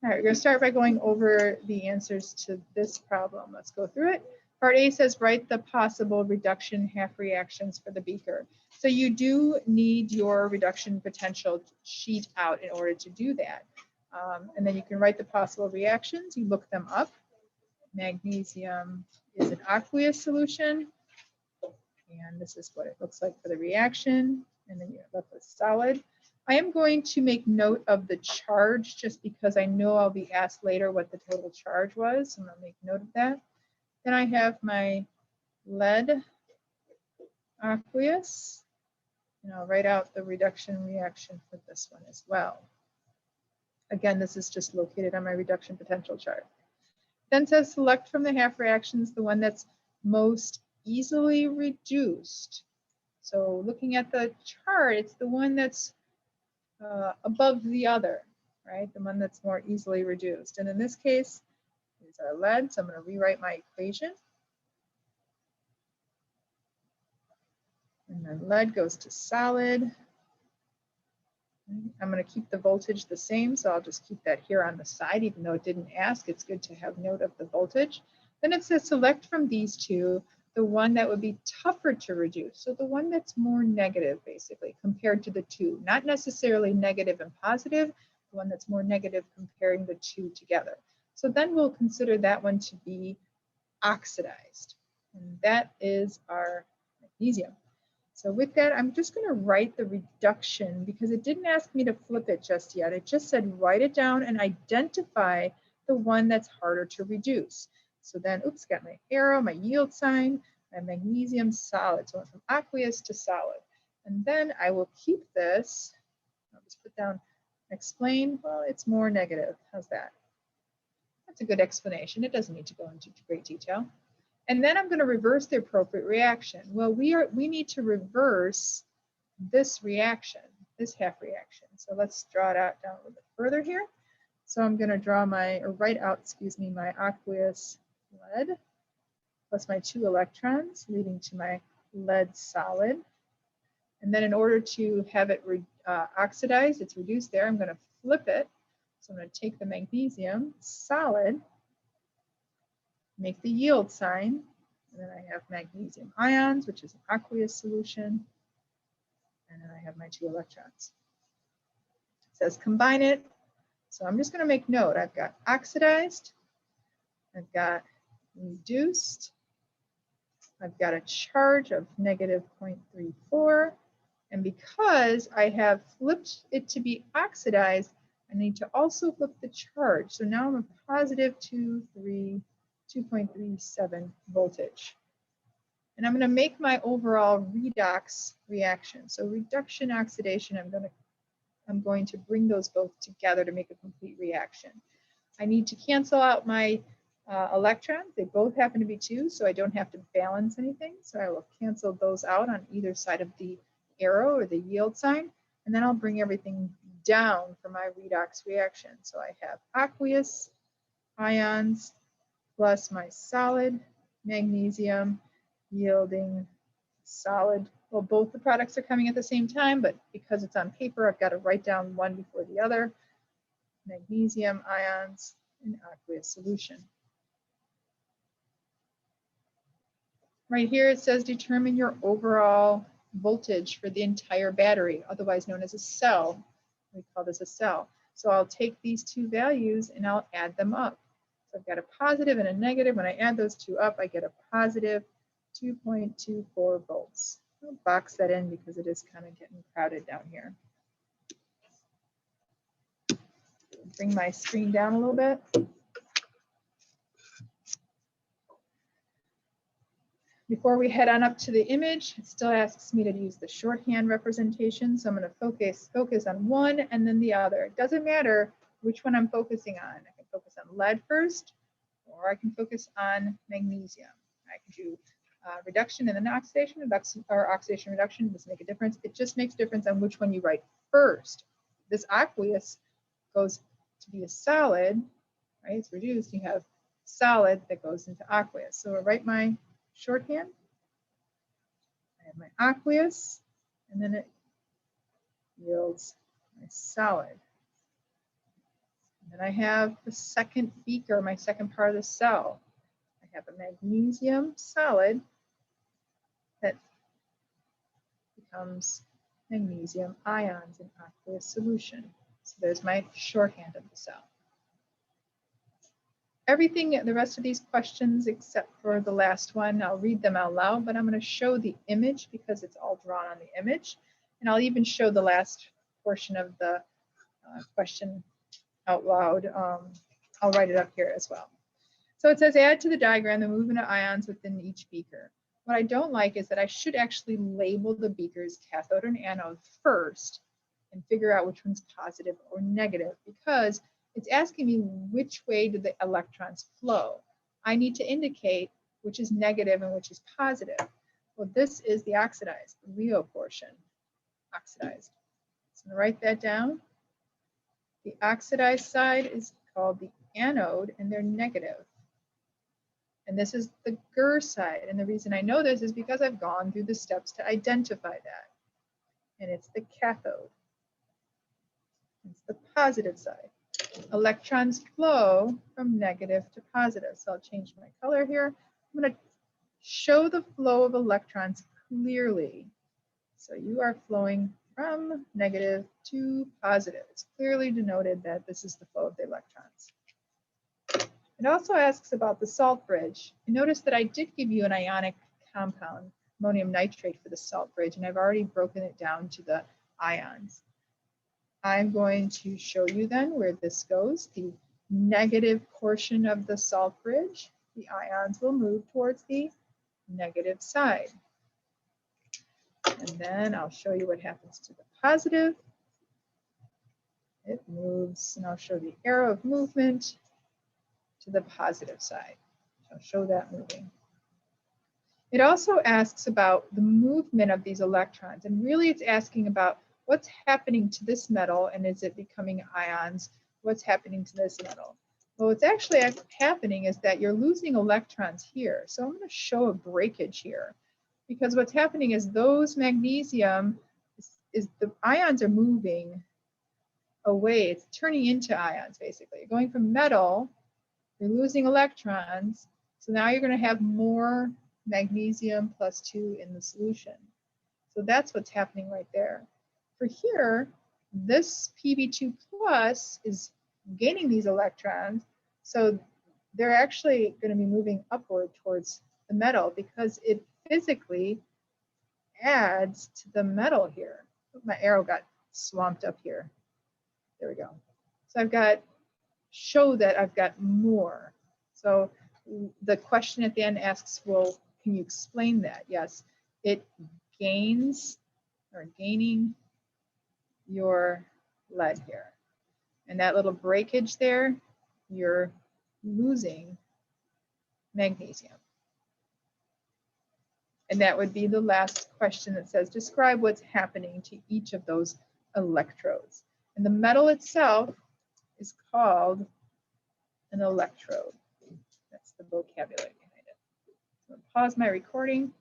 All right, we're going to start by going over the answers to this problem. Let's go through it. Part A says write the possible reduction half reactions for the beaker. So you do need your reduction potential sheet out in order to do that. And then you can write the possible reactions. You look them up. Magnesium is an aqueous solution. And this is what it looks like for the reaction. And then you're left with solid. I am going to make note of the charge just because I know I'll be asked later what the total charge was. So I'm going to make note of that. Then I have my lead aqueous. And I'll write out the reduction reaction for this one as well. Again, this is just located on my reduction potential chart. Then says select from the half reactions the one that's most easily reduced. So looking at the chart, it's the one that's above the other, right? The one that's more easily reduced. And in this case, is our lead. So I'm going to rewrite my equation. And then lead goes to solid. I'm going to keep the voltage the same, so I'll just keep that here on the side, even though it didn't ask. It's good to have note of the voltage. Then it says select from these two the one that would be tougher to reduce. So the one that's more negative, basically, compared to the two. Not necessarily negative and positive, the one that's more negative comparing the two together. So then we'll consider that one to be oxidized. And that is our magnesium. So with that, I'm just going to write the reduction because it didn't ask me to flip it just yet. It just said write it down and identify the one that's harder to reduce. So then, oops, got my arrow, my yield sign, my magnesium solid. So I went from aqueous to solid. And then I will keep this. I'll just put down explain. Well, it's more negative. How's that? That's a good explanation. It doesn't need to go into great detail. And then I'm going to reverse the appropriate reaction. Well, we need to reverse this reaction, this half reaction. So let's draw it out down a little bit further here. So I'm going to draw my, or write out, excuse me, my aqueous lead plus my 2 electrons leading to my lead solid. And then in order to have it oxidized, it's reduced there, I'm going to flip it. So I'm going to take the magnesium solid, make the yield sign, and then I have magnesium ions, which is an aqueous solution, and then I have my 2 electrons. It says combine it. So I'm just going to make note. I've got oxidized, I've got reduced, I've got a charge of -0.34, and because I have flipped it to be oxidized, I need to also flip the charge. So now I'm a positive 2.37 voltage. And I'm going to make my overall redox reaction. So reduction, oxidation, I'm going to bring those both together to make a complete reaction. I need to cancel out my electrons. They both happen to be 2, so I don't have to balance anything. So I will cancel those out on either side of the arrow or the yield sign. And then I'll bring everything down for my redox reaction. So I have aqueous ions plus my solid magnesium yielding solid. Well, both the products are coming at the same time, but because it's on paper, I've got to write down one before the other. Magnesium ions in aqueous solution. Right here it says determine your overall voltage for the entire battery, otherwise known as a cell. We call this a cell. So I'll take these 2 values and I'll add them up. So I've got a positive and a negative. When I add those 2 up, I get a positive 2.24 volts. I'll box that in because it is kind of getting crowded down here. Bring my screen down a little bit. Before we head on up to the image, it still asks me to use the shorthand representation. So I'm going to focus on one and then the other. It doesn't matter which one I'm focusing on. I can focus on lead first, or I can focus on magnesium. I can do reduction and then oxidation, or oxidation reduction. Doesn't make a difference. It just makes a difference on which one you write first. This aqueous goes to be a solid, right? It's reduced. You have solid that goes into aqueous. So I write my shorthand. I have my aqueous, and then it yields my solid. And I have the second beaker, my second part of the cell. I have a magnesium solid that becomes magnesium ions in aqueous solution. So there's my shorthand of the cell. Everything, the rest of these questions except for the last one, I'll read them out loud, but I'm going to show the image because it's all drawn on the image. And I'll even show the last portion of the question out loud. I'll write it up here as well. So it says, add to the diagram the movement of ions within each beaker. What I don't like is that I should actually label the beakers cathode and anode first and figure out which one's positive or negative, because it's asking me which way do the electrons flow. I need to indicate which is negative and which is positive. Well, this is the oxidized, the Leo portion, oxidized. So I'm going to write that down. The oxidized side is called the anode, and they're negative. And this is the GER side. And the reason I know this is because I've gone through the steps to identify that. And it's the cathode. It's the positive side. Electrons flow from negative to positive. So I'll change my color here. I'm going to show the flow of electrons clearly. So you are flowing from negative to positive. It's clearly denoted that this is the flow of the electrons. It also asks about the salt bridge. You notice that I did give you an ionic compound, ammonium nitrate, for the salt bridge, and I've already broken it down to the ions. I'm going to show you then where this goes. The negative portion of the salt bridge, the ions will move towards the negative side. And then I'll show you what happens to the positive. It moves, and I'll show the arrow of movement to the positive side. I'll show that moving. It also asks about the movement of these electrons, and really it's asking about what's happening to this metal, and is it becoming ions? What's happening to this metal? Well, what's actually happening is that you're losing electrons here. So I'm going to show a breakage here, because what's happening is those magnesium is the ions are moving away. It's turning into ions, basically. You're going from metal, you're losing electrons, so now you're going to have more magnesium plus 2 in the solution. So that's what's happening right there. For here, this Pb2 plus is gaining these electrons, so they're actually going to be moving upward towards the metal because it physically adds to the metal here. My arrow got swamped up here. There we go. So I've got, show that I've got more. So the question at the end asks, well, can you explain that? Yes, it gains or gaining your lead here. And that little breakage there, you're losing magnesium. And that would be the last question that says, describe what's happening to each of those electrodes. And the metal itself is called an electrode. That's the vocabulary behind it. So pause my recording.